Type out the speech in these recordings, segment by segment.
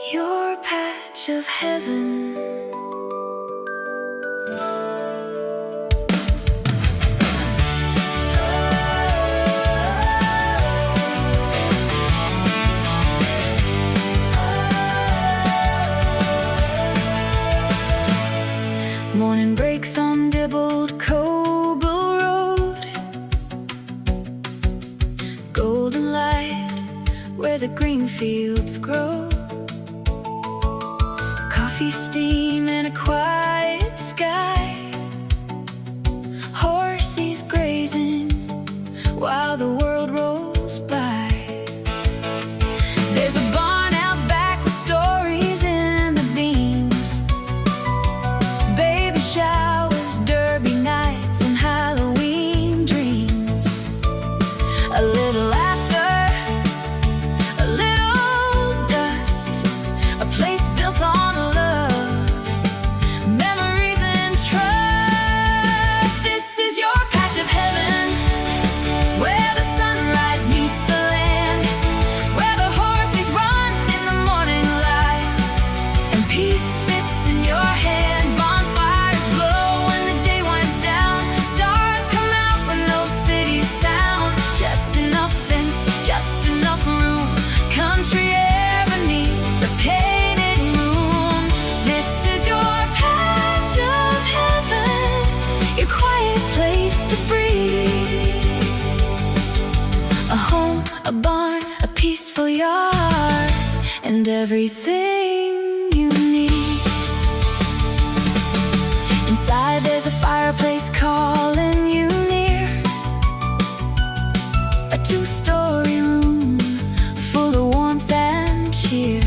Your patch of heaven. Morning breaks on dibbled cobble road, golden light where the green fields grow, coffee steam in a quiet sky, horses grazing while the world rolls by. There's a barn out back with stories in the beams, baby showers, derby nights, and Halloween dreams. A little laughter, a little dust, a place built on love, memories and trust. This is your patch of heaven, where the sunrise meets the land, where the horses run in the morning light, and peace fits in your hand. Bonfires glow when the day winds down, stars come out with no city sound, just enough fence, just enough room, country air beneath the painted moon. This is your patch of heaven, your quiet place to breathe, a home, a barn, a peaceful yard, and everything you need. Inside there's a fireplace calling you near, a two-story room full of warmth and cheer,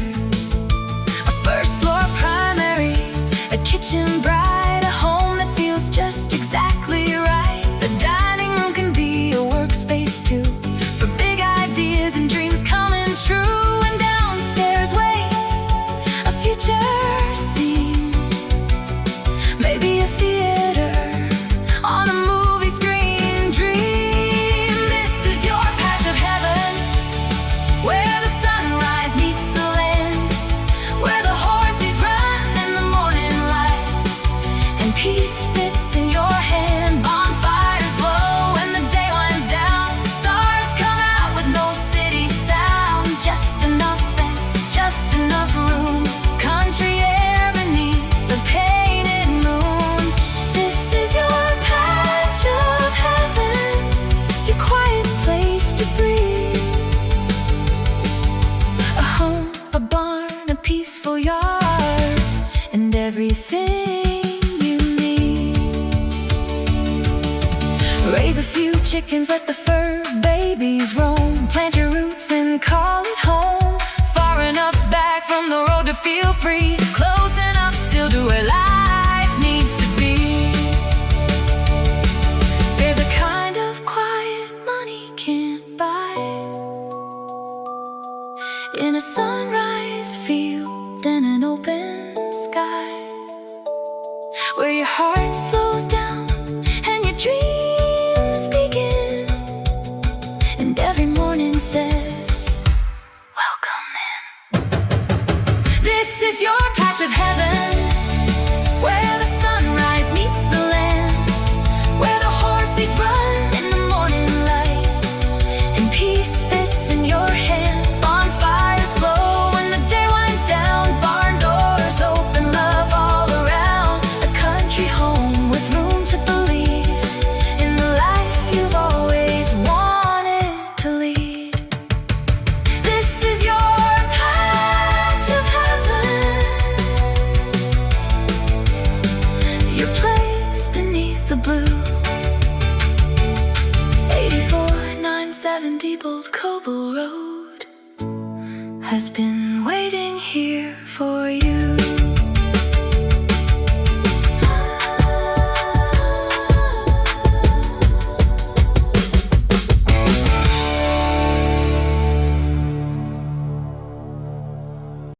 a first-floor primary, a kitchen bright, a home that feels just exactly right. The dining room can be a workspace too, for big ideas and dreams coming true. And downstairs waits a future scene, maybe a theater on a movie screen. Dream. This is your patch of heaven, where the sunrise meets the land, where the horses run in the morning light, and peace fits in your hand. Bonfires glow when the day winds down, stars come out with no city sound, just enough fence, just enough room, country air beneath the painted moon. This is your patch of heaven, your quiet place to breathe, a home, a barn, a peaceful yard, and everything you need. Raise a few chickens, let the fur babies roam, plant your roots and call it home, far enough back from the road to feel free, close enough still to where life needs to be. There's a kind of quiet money can't buy, in a sunrise field and an open sky, where your heart slows down and your dreams begin, and every morning says, welcome in. This is your patch of heaven, where the sunrise meets the land, where the horses run in the morning light, and peace fits in your hand. Bonfires glow when the day winds down, barn doors open, love all around, a country home with room to believe in the life you've always wanted to lead. This is your patch of heaven, your place beneath the blue. 84970 Bold Cobble Road has been waiting here for you.